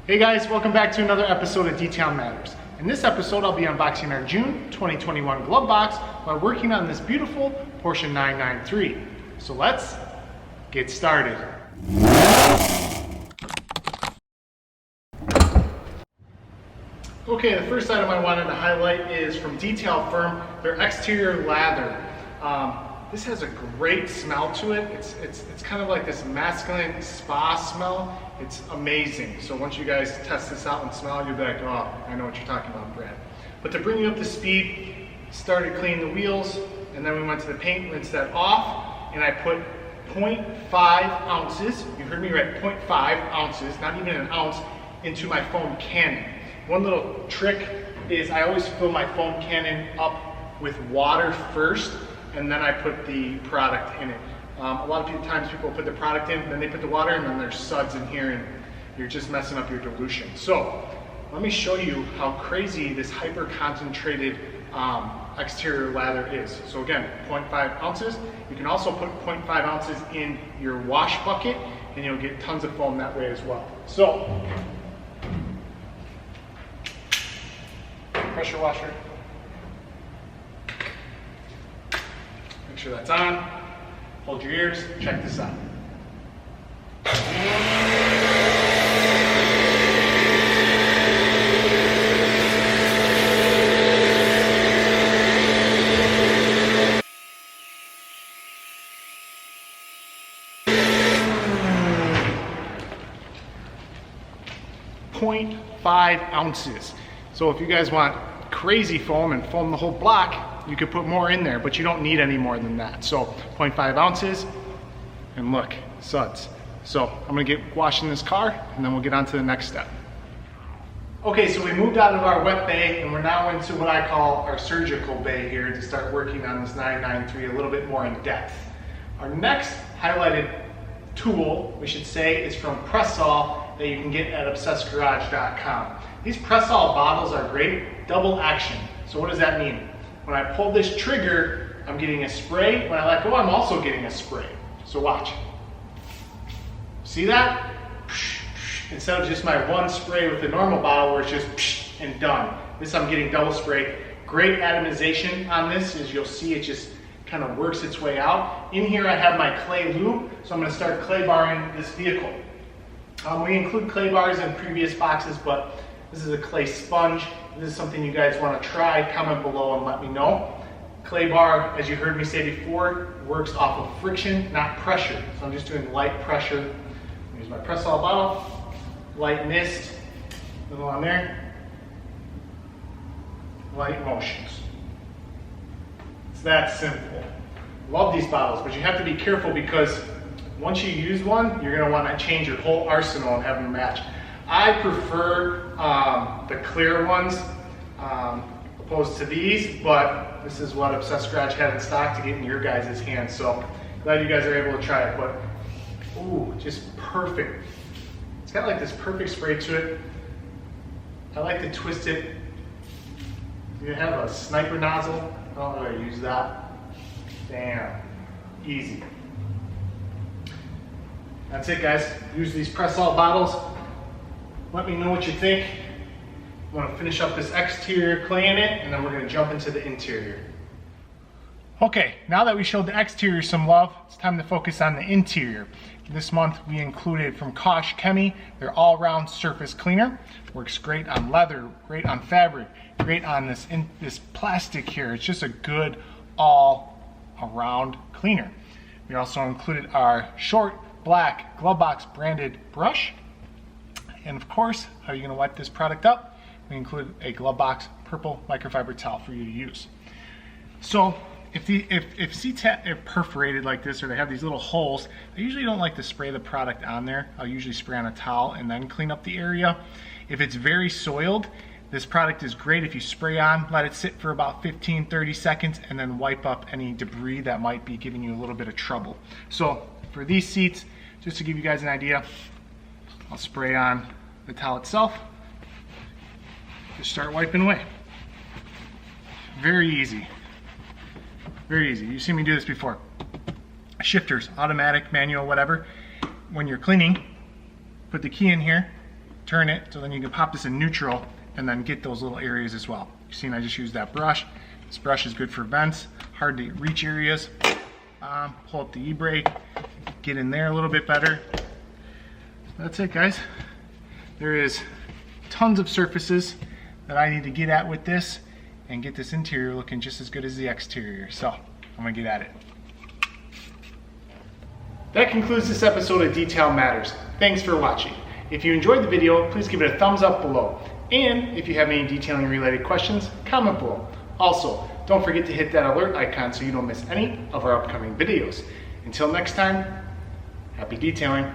Hey guys, welcome back to another episode of Detail Matters. In this episode, I'll be unboxing our June 2021 glove box while working on this beautiful Porsche 993. So let's get started. Okay, the first item I wanted to highlight is from Detail Firm, their exterior lather. This has a great smell to it. It's kind of like this masculine spa smell. It's amazing. So once you guys test this out and smell it, you'll be like, oh, I know what you're talking about, Brad. But to bring you up to speed, started cleaning the wheels, and then we went to the paint, rinsed that off, and I put 0.5 ounces, you heard me right, 0.5 ounces, not even an ounce, into my foam cannon. One little trick is I always fill my foam cannon up with water first, and then I put the product in it. A lot of times people put the product in, then they put the water, and then there's suds in here, and you're just messing up your dilution. So let me show you how crazy this hyper concentrated exterior lather is. So again, 0.5 ounces. You can also put 0.5 ounces in your wash bucket, and you'll get tons of foam that way as well. So pressure washer. Make sure that's on. Hold your ears, check this out. .5 ounces. So if you guys want crazy foam and foam the whole block, you could put more in there, but you don't need any more than that. So 0.5 ounces, and look, suds. So I'm gonna get washing this car, and then we'll get on to the next step. Okay, so we moved out of our wet bay, and we're now into what I call our surgical bay here to start working on this 993 a little bit more in depth. Our next highlighted tool, we should say, is from Pressol that you can get at obsessgarage.com. These Pressol bottles are great, double action. So what does that mean? When I pull this trigger, I'm getting a spray. When I let go, I'm also getting a spray. So watch. See that? Instead of just my one spray with the normal bottle where it's just and done. This I'm getting double spray. Great atomization on this, as you'll see it just kind of works its way out. In here I have my clay lube, so I'm going to start clay barring this vehicle. We include clay bars in previous boxes, but this is a clay sponge. If this is something you guys want to try, comment below and let me know. Clay bar, as you heard me say before, works off of friction, not pressure. So I'm just doing light pressure. Here's my Pressol bottle, light mist, little on there, light motions. It's that simple. Love these bottles, but you have to be careful because once you use one, you're going to want to change your whole arsenal and have them match. I prefer the clear ones opposed to these, but this is what Obsessed Garage had in stock to get in your guys' hands. So glad you guys are able to try it. But ooh, just perfect. It's got like this perfect spray to it. I like to twist it. You have a sniper nozzle. I don't know how to use that. Damn, easy. That's it, guys. Use these Pressol bottles. Let me know what you think. I'm going to finish up this exterior clay in it, and then we're going to jump into the interior. Okay, now that we showed the exterior some love, it's time to focus on the interior. This month we included from KochChemie their all-round surface cleaner. Works great on leather, great on fabric, great on this plastic here. It's just a good all-around cleaner. We also included our short black GloveBox branded brush. And of course, how are you going to wipe this product up? We include a GloveBox purple microfiber towel for you to use. So if seats are perforated like this, or they have these little holes, I usually don't like to spray the product on there. I'll usually spray on a towel and then clean up the area. If it's very soiled, this product is great if you spray on, let it sit for about 15-30 seconds, and then wipe up any debris that might be giving you a little bit of trouble. So for these seats, just to give you guys an idea, I'll spray on the towel itself. Just start wiping away. Very easy. Very easy. You've seen me do this before. Shifters, automatic, manual, whatever. When you're cleaning, put the key in here, turn it, so then you can pop this in neutral and then get those little areas as well. You've seen I just used that brush. This brush is good for vents, hard to reach areas. Pull up the e-brake, get in there a little bit better. That's it, guys. There is tons of surfaces that I need to get at with this and get this interior looking just as good as the exterior. So I'm gonna get at it. That concludes this episode of Detail Matters. Thanks for watching. If you enjoyed the video, please give it a thumbs up below. And if you have any detailing related questions, comment below. Also, don't forget to hit that alert icon so you don't miss any of our upcoming videos. Until next time, happy detailing.